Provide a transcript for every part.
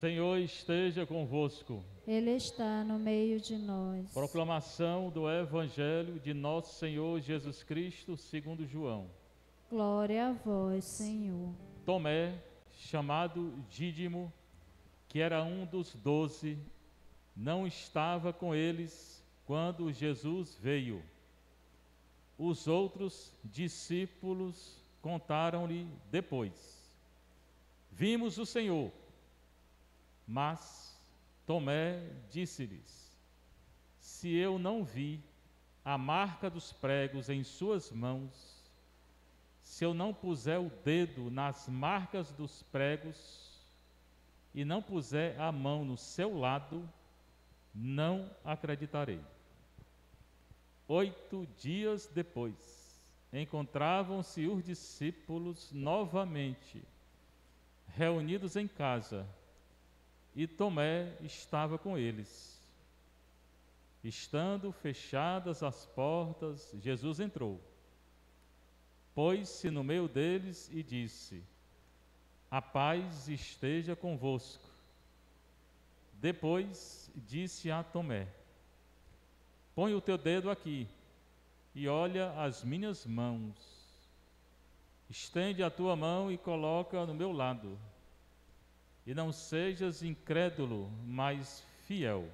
Senhor esteja convosco. Ele está no meio de nós. Proclamação do Evangelho de nosso Senhor Jesus Cristo, segundo João. Glória a vós, Senhor. Tomé, chamado Dídimo, que era um dos 12, não estava com eles quando Jesus veio. Os outros discípulos contaram-lhe depois: Vimos o Senhor. Mas Tomé disse-lhes: Se eu não vi a marca dos pregos em suas mãos, se eu não puser o dedo nas marcas dos pregos e não puser a mão no seu lado, não acreditarei. 8 dias depois, encontravam-se os discípulos novamente, reunidos em casa, e Tomé estava com eles. Estando fechadas as portas, Jesus entrou, pôs-se no meio deles e disse: A paz esteja convosco. Depois disse a Tomé: Põe o teu dedo aqui e olha as minhas mãos. Estende a tua mão e coloca no meu lado. E não sejas incrédulo, mas fiel.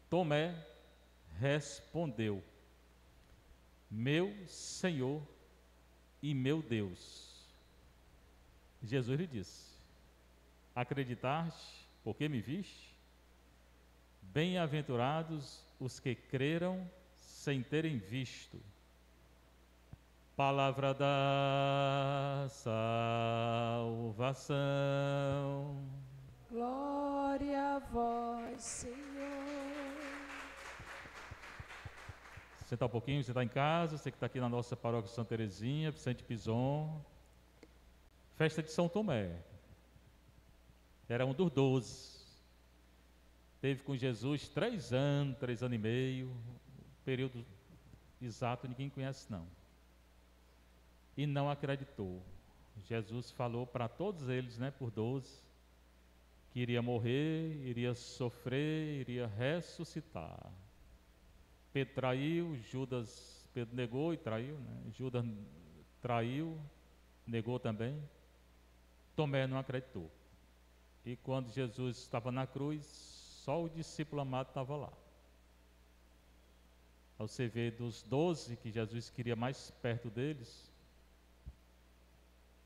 Tomé respondeu: Meu Senhor e meu Deus. Jesus lhe disse: Acreditaste porque me viste? Bem-aventurados os que creram sem terem visto. Palavra da salvação. Glória a vós, Senhor. Sentar um pouquinho, você está em casa, você que está aqui na nossa paróquia Santa Teresinha, Vicente Pison. Festa de São Tomé. Era um dos 12. Teve com Jesus 3 anos e meio. O período exato ninguém conhece não. E não acreditou. Jesus falou para todos eles, por 12, que iria morrer, iria sofrer, iria ressuscitar. Pedro traiu, Pedro negou e traiu, Judas traiu, negou também. Tomé não acreditou. E quando Jesus estava na cruz, só o discípulo amado estava lá. Ao você ver dos 12 que Jesus queria mais perto deles,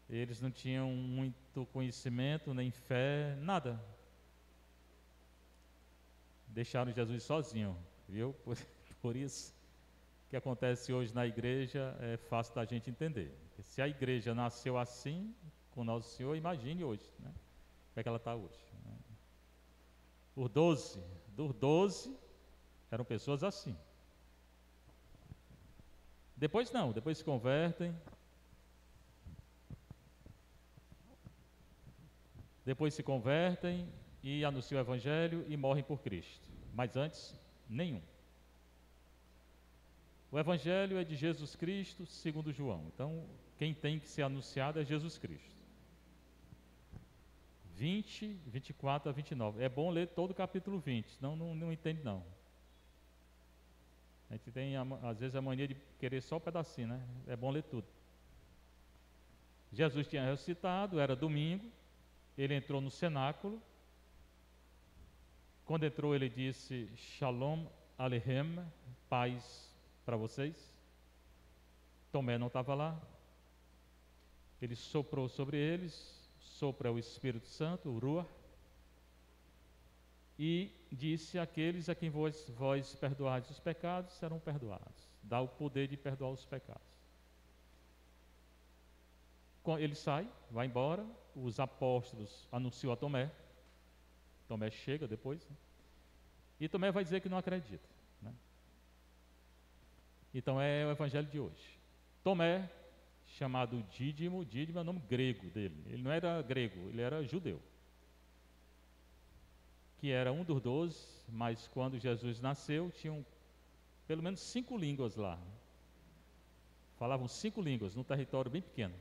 eles não tinham muito conhecimento, nem fé, nada. Deixaram Jesus sozinho, viu? Por isso que acontece hoje na igreja é fácil da gente entender. Porque se a igreja nasceu assim, com Nosso Senhor, imagine hoje, Como é que ela está hoje, Os 12, dos 12, eram pessoas assim. Depois não, depois se convertem. Depois se convertem e anunciam o Evangelho e morrem por Cristo. Mas antes, nenhum. O Evangelho é de Jesus Cristo, segundo João. Então, quem tem que ser anunciado é Jesus Cristo. 20, 24 a 29. É bom ler todo o capítulo 20, senão não entende não. A gente tem, às vezes, a mania de querer só um pedacinho, É bom ler tudo. Jesus tinha ressuscitado, era domingo. Ele entrou no cenáculo. Quando entrou, ele disse: Shalom Aleichem, paz para vocês. Tomé não estava lá. Ele soprou sobre eles, sopra o Espírito Santo, o Ruach, e disse àqueles a quem vós perdoardes os pecados, serão perdoados. Dá o poder de perdoar os pecados. Ele sai, vai embora, os apóstolos anunciam a Tomé. Tomé chega depois, e Tomé vai dizer que não acredita, Então é o evangelho de hoje. Tomé, chamado Dídimo, Dídimo é o nome grego dele. Ele não era grego, ele era judeu. Que era um dos 12, mas quando Jesus nasceu, tinham pelo menos 5 línguas lá. Falavam 5 línguas, num território bem pequeno.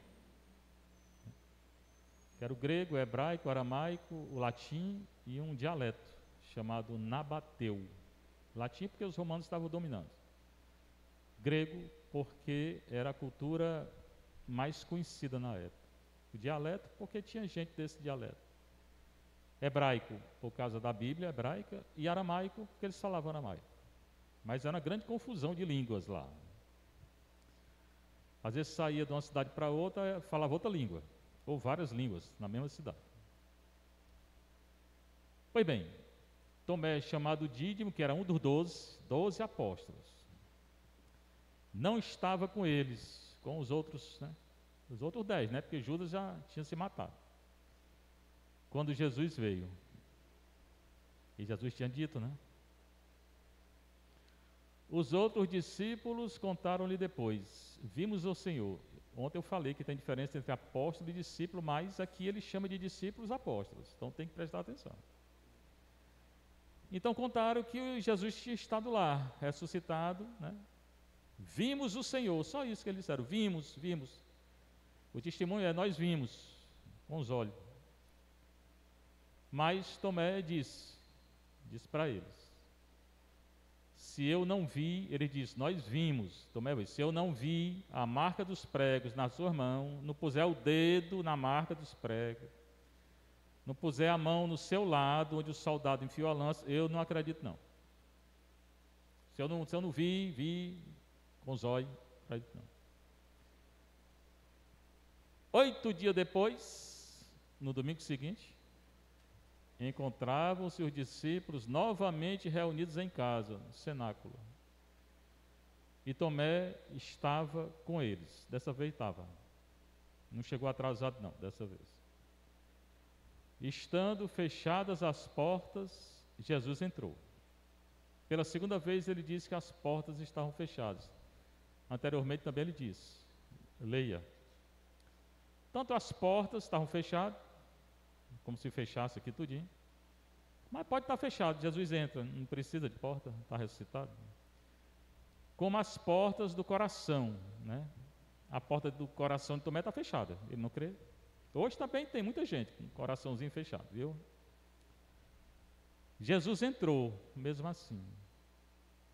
que era o grego, o hebraico, o aramaico, o latim e um dialeto chamado nabateu. Latim porque os romanos estavam dominando. Grego porque era a cultura mais conhecida na época. O dialeto porque tinha gente desse dialeto. Hebraico por causa da Bíblia hebraica e aramaico porque eles falavam aramaico. Mas era uma grande confusão de línguas lá. Às vezes saía de uma cidade para outra, falava outra língua, ou várias línguas na mesma cidade. Pois bem, Tomé, chamado Dídimo, que era um dos 12 apóstolos, não estava com eles, com os outros, né? Os outros 10, né? Porque Judas já tinha se matado. Quando Jesus veio. E Jesus tinha dito, né? Os outros discípulos contaram-lhe depois: vimos o Senhor. Ontem eu falei que tem diferença entre apóstolo e discípulo, mas aqui ele chama de discípulos apóstolos. Então tem que prestar atenção. Então contaram que Jesus tinha estado lá, ressuscitado, né? Vimos o Senhor, só isso que eles disseram, vimos. O testemunho é, nós vimos, com os olhos. Mas Tomé disse para eles, se eu não vi, ele disse, nós vimos, Tomé disse, se eu não vi a marca dos pregos na sua mão, não puser o dedo na marca dos pregos, não puser a mão no seu lado, onde o soldado enfiou a lança, eu não acredito não. Se eu não vi com os olhos, não acredito não. 8 dias depois, no domingo seguinte, encontravam-se os discípulos novamente reunidos em casa, no cenáculo. E Tomé estava com eles. Dessa vez estava. Não chegou atrasado não, dessa vez. Estando fechadas as portas, Jesus entrou. Pela segunda vez ele disse que as portas estavam fechadas. Anteriormente também ele disse, leia. Tanto as portas estavam fechadas, como se fechasse aqui tudinho. Mas pode estar fechado, Jesus entra, não precisa de porta, está ressuscitado. Como as portas do coração, né? A porta do coração de Tomé está fechada, ele não crê. Hoje também tem muita gente com o coraçãozinho fechado, viu? Jesus entrou, mesmo assim.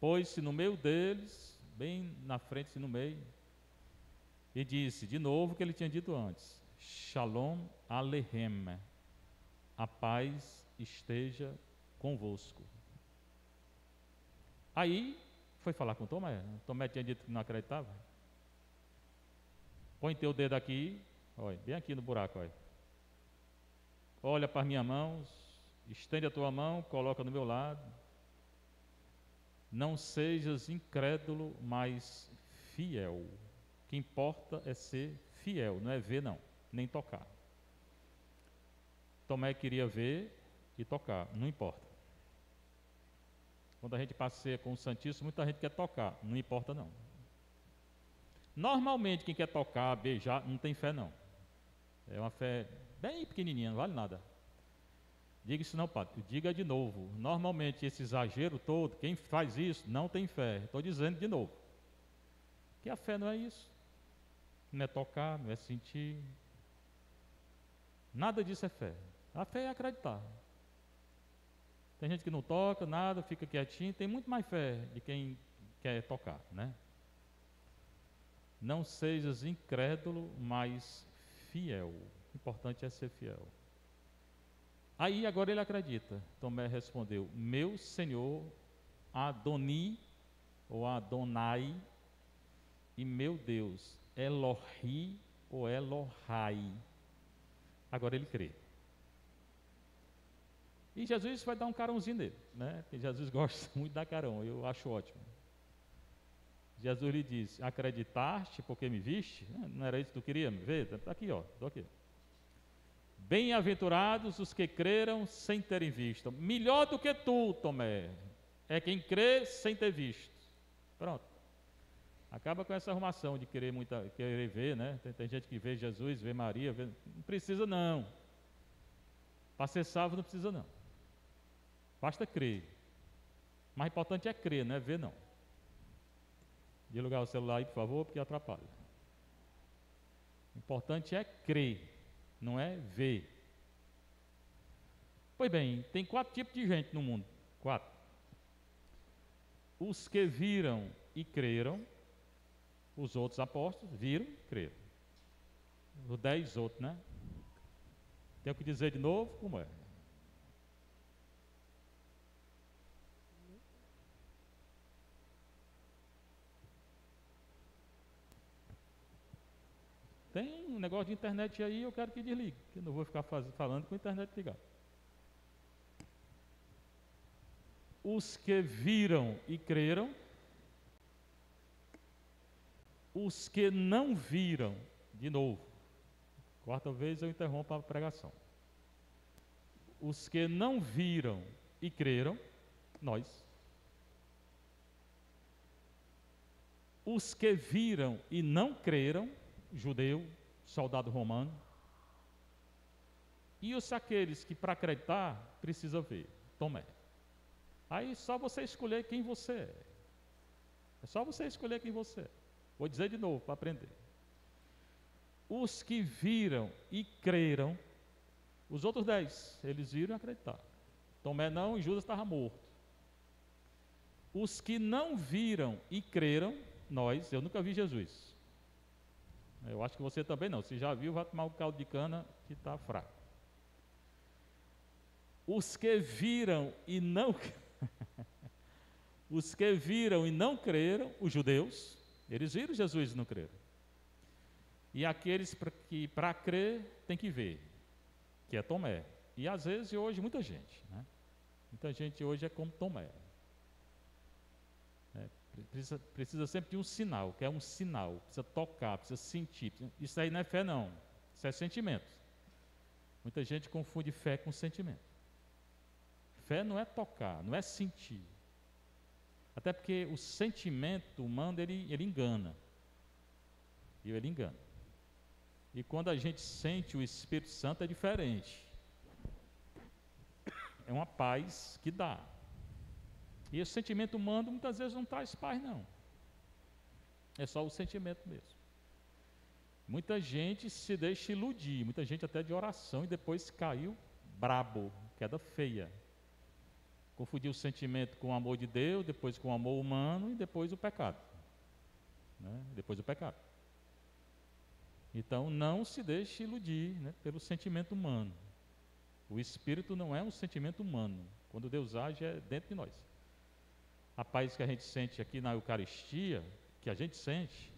Pôs-se no meio deles, bem na frente, no meio, e disse de novo o que ele tinha dito antes: Shalom Aleichem, a paz esteja convosco. Aí foi falar com Tomé. Tomé tinha dito que não acreditava. Põe teu dedo aqui, olha, bem aqui no buraco, olha. Olha para as minhas mãos, estende a tua mão, coloca no meu lado. Não sejas incrédulo, mas fiel. O que importa é ser fiel, não é ver não, nem tocar. Tomé queria ver e tocar, não importa. Quando a gente passeia com o Santíssimo, muita gente quer tocar, não importa não. Normalmente quem quer tocar, beijar, não tem fé não. É uma fé bem pequenininha, não vale nada. Diga isso não, padre, diga de novo. Normalmente esse exagero todo, quem faz isso não tem fé. Estou dizendo de novo. Que a fé não é isso. Não é tocar, não é sentir. Nada disso é fé. A fé é acreditar. Tem gente que não toca, nada, fica quietinho. Tem muito mais fé de quem quer tocar, né? Não sejas incrédulo, mas fiel. O importante é ser fiel. Aí agora ele acredita. Tomé respondeu: meu Senhor Adoni, ou Adonai, e meu Deus, Elohi ou Elohai. Agora ele crê. E Jesus vai dar um carãozinho nele, né? Porque Jesus gosta muito de dar carão, eu acho ótimo. Jesus lhe disse: acreditaste porque me viste? Não era isso que tu queria me ver? Está aqui, ó, estou aqui. Bem-aventurados os que creram sem terem visto. Melhor do que tu, Tomé, é quem crê sem ter visto. Pronto. Acaba com essa arrumação de querer ver, né? Tem gente que vê Jesus, vê Maria, não precisa não. Para ser salvo não precisa não. Basta crer. O mais importante é crer, não é ver não. Desligar o celular aí, por favor, porque atrapalha. O importante é crer. não é ver. Pois bem, tem 4 tipos de gente no mundo. 4. Os que viram e creram, os outros apóstolos viram e creram. Os 10 outros, né? Tenho que dizer de novo como é. Tem um negócio de internet aí, eu quero que desligue, que eu não vou ficar falando com a internet ligada. Os que viram e creram, os que não viram, de novo, 4ª vez eu interrompo a pregação. Os que não viram e creram, nós. Os que viram e não creram, judeu, soldado romano. E aqueles que para acreditar precisa ver, Tomé. Aí só você escolher quem você é. É só você escolher quem você é. Vou dizer de novo para aprender. Os que viram e creram, os outros 10, eles viram e acreditaram. Tomé não, e Judas estava morto. Os que não viram e creram, nós, eu nunca vi Jesus. Eu acho que você também não. Se já viu, vai tomar um caldo de cana que está fraco. Os que viram e não os que viram e não creram, os judeus, eles viram Jesus e não creram. E aqueles que para crer tem que ver, que é Tomé. E às vezes hoje muita gente, né? Muita gente hoje é como Tomé. Precisa sempre de um sinal, que é um sinal, precisa tocar, precisa sentir. Isso aí não é fé não, isso é sentimento. Muita gente confunde fé com sentimento. Fé não é tocar, não é sentir. Até porque o sentimento humano, ele engana. E ele engana. E quando a gente sente o Espírito Santo é diferente. É uma paz que dá. E esse sentimento humano muitas vezes não traz paz não. É só o sentimento mesmo. Muita gente se deixa iludir, muita gente até de oração e depois caiu brabo, queda feia. Confundiu o sentimento com o amor de Deus, depois com o amor humano e depois o pecado. Né? Depois o pecado. Então não se deixe iludir, né, pelo sentimento humano. O Espírito não é um sentimento humano. Quando Deus age é dentro de nós. A paz que a gente sente aqui na Eucaristia, que a gente sente,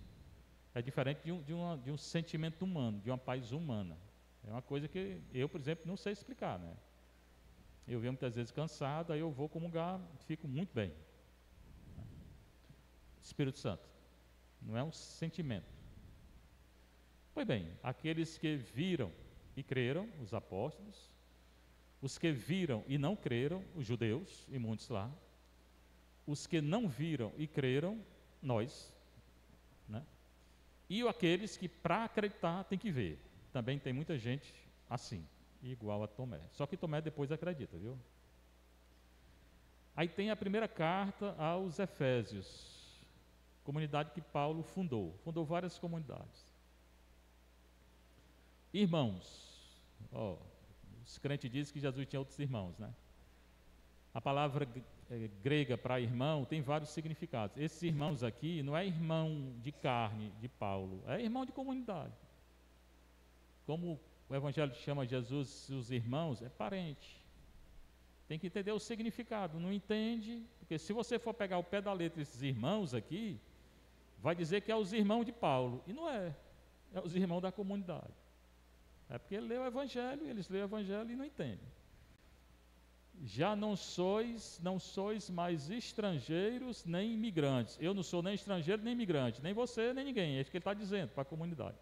é diferente de um sentimento humano, de uma paz humana. É uma coisa que eu, por exemplo, não sei explicar, né? Eu venho muitas vezes cansado, aí eu vou comungar, fico muito bem. Espírito Santo, não é um sentimento. Pois bem, aqueles que viram e creram, os apóstolos, os que viram e não creram, os judeus e muitos lá, os que não viram e creram, nós, né? E aqueles que para acreditar tem que ver. Também tem muita gente assim, igual a Tomé. Só que Tomé depois acredita, viu? Aí tem a primeira carta aos Efésios, comunidade que Paulo fundou. Fundou várias comunidades. Irmãos, os crentes dizem que Jesus tinha outros irmãos, né? A palavra grega para irmão tem vários significados. Esses irmãos aqui não é irmão de carne de Paulo, é irmão de comunidade. Como o Evangelho chama Jesus os irmãos, é parente. Tem que entender o significado, não entende? Porque se você for pegar o pé da letra desses irmãos aqui, vai dizer que é os irmãos de Paulo, e não é, é os irmãos da comunidade. É porque ele lê o Evangelho, eles lêem o Evangelho e não entendem. Já não sois mais estrangeiros nem imigrantes. Eu não sou nem estrangeiro nem imigrante, nem você nem ninguém, é isso que ele está dizendo para a comunidade.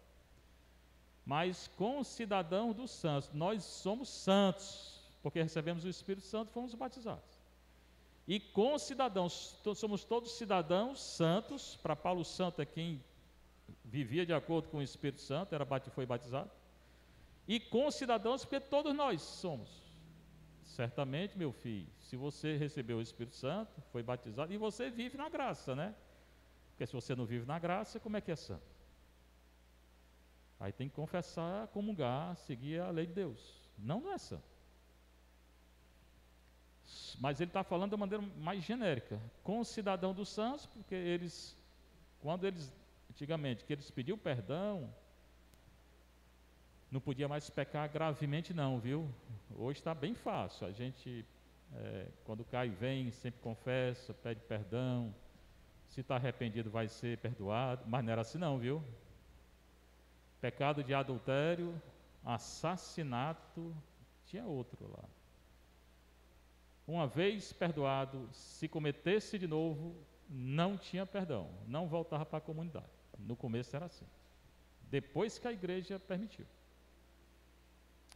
Mas concidadãos dos santos, nós somos santos, porque recebemos o Espírito Santo e fomos batizados. E concidadãos, somos todos cidadãos santos. Para Paulo, santo é quem vivia de acordo com o Espírito Santo, foi batizado. E concidadãos, porque todos nós somos. Certamente, meu filho, se você recebeu o Espírito Santo, foi batizado, e você vive na graça, né? Porque se você não vive na graça, como é que é santo? Aí tem que confessar, comungar, seguir a lei de Deus. Não é santo. Mas ele está falando de maneira mais genérica. Com o cidadão dos santos, porque eles, quando eles, antigamente, que eles pediam perdão, não podia mais pecar gravemente não, viu? Hoje está bem fácil. A gente, quando cai, vem, sempre confessa, pede perdão. Se está arrependido, vai ser perdoado. Mas não era assim não, viu? Pecado de adultério, assassinato, tinha outro lá. Uma vez perdoado, se cometesse de novo, não tinha perdão, não voltava para a comunidade. No começo era assim. Depois que a igreja permitiu.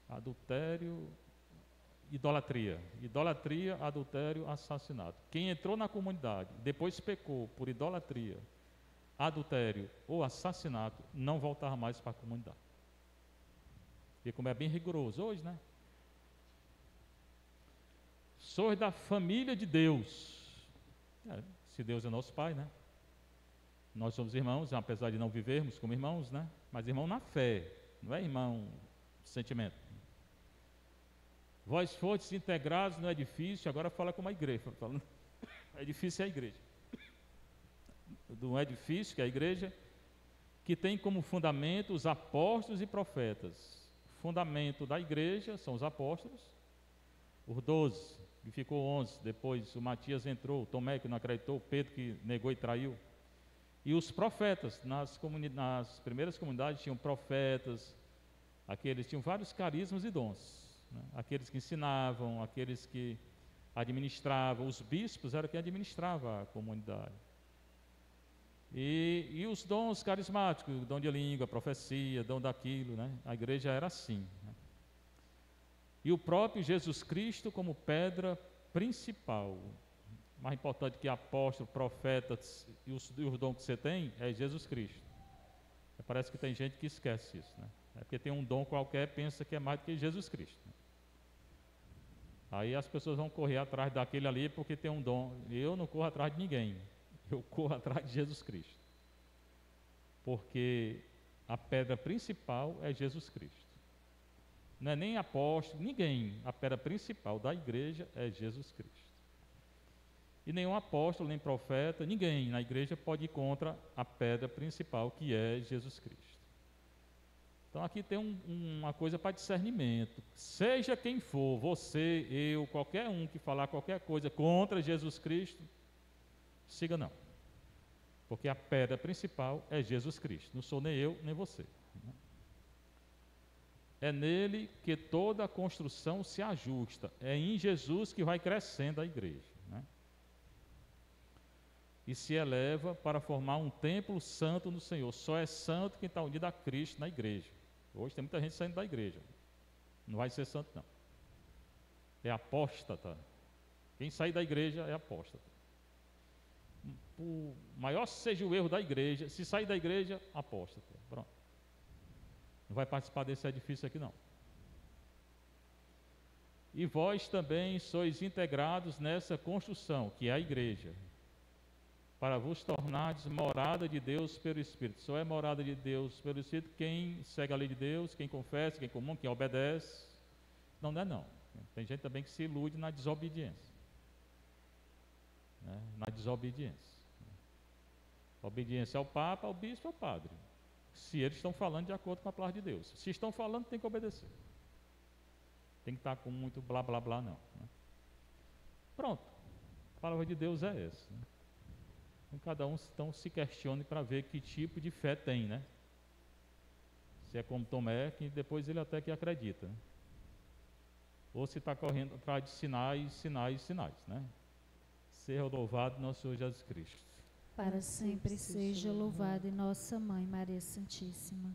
Adultério, idolatria. Idolatria, adultério, assassinato. Quem entrou na comunidade, depois pecou por idolatria, adultério ou assassinato, não voltava mais para a comunidade. E como é bem rigoroso hoje, né? Sois da família de Deus. Se Deus é nosso Pai, né? Nós somos irmãos, apesar de não vivermos como irmãos, né? Mas irmão na fé, não é irmão de sentimento. Vós fostes integrados no edifício, agora fala como a igreja. Falando, edifício é a igreja. Do edifício, que é a igreja, que tem como fundamento os apóstolos e profetas. Fundamento da igreja são os apóstolos, os 12, que ficou 11, depois o Matias entrou, Tomé que não acreditou, Pedro que negou e traiu. E os profetas, nas primeiras comunidades tinham profetas, aqueles tinham vários carismas e dons, né? Aqueles que ensinavam, aqueles que administravam, os bispos eram quem administrava a comunidade. E os dons carismáticos, dom de língua, profecia, dom daquilo, né? A igreja era assim, né? E o próprio Jesus Cristo como pedra principal. Mais importante que apóstolo, profeta e os dons que você tem é Jesus Cristo. Parece que tem gente que esquece isso, né? É porque tem um dom qualquer, pensa que é mais do que Jesus Cristo, né? Aí as pessoas vão correr atrás daquele ali porque tem um dom. Eu não corro atrás de ninguém, eu corro atrás de Jesus Cristo. Porque a pedra principal é Jesus Cristo. Não é nem apóstolo, ninguém. A pedra principal da igreja é Jesus Cristo. E nenhum apóstolo, nem profeta, ninguém na igreja pode ir contra a pedra principal, que é Jesus Cristo. Então aqui tem uma coisa para discernimento. Seja quem for, você, eu, qualquer um que falar qualquer coisa contra Jesus Cristo, siga não. Porque a pedra principal é Jesus Cristo. Não sou nem eu, nem você. É nele que toda a construção se ajusta. É em Jesus que vai crescendo a igreja, né? E se eleva para formar um templo santo no Senhor. Só é santo quem está unido a Cristo na igreja. Hoje tem muita gente saindo da igreja. Não vai ser santo, não. É apóstata. Quem sair da igreja é apóstata. Por maior seja o erro da igreja, se sair da igreja, apóstata. Pronto. Não vai participar desse edifício aqui não. E vós também sois integrados nessa construção, que é a igreja, para vos tornardes morada de Deus pelo Espírito. Só é morada de Deus pelo Espírito quem segue a lei de Deus, quem confessa, quem comum, quem obedece. Não, não é não. Tem gente também que se ilude na desobediência. Né? Na desobediência. Obediência ao Papa, ao Bispo, ao Padre. Se eles estão falando de acordo com a palavra de Deus. Se estão falando, tem que obedecer. Tem que estar com muito blá blá blá não, né? Pronto. A palavra de Deus é essa, né? Então, cada um então se questione para ver que tipo de fé tem, né? Se é como Tomé, que depois ele até que acredita, né? Ou se está correndo atrás de sinais, sinais, sinais, né? Seja louvado nosso Senhor Jesus Cristo. Para sempre seja louvada nossa Mãe Maria Santíssima.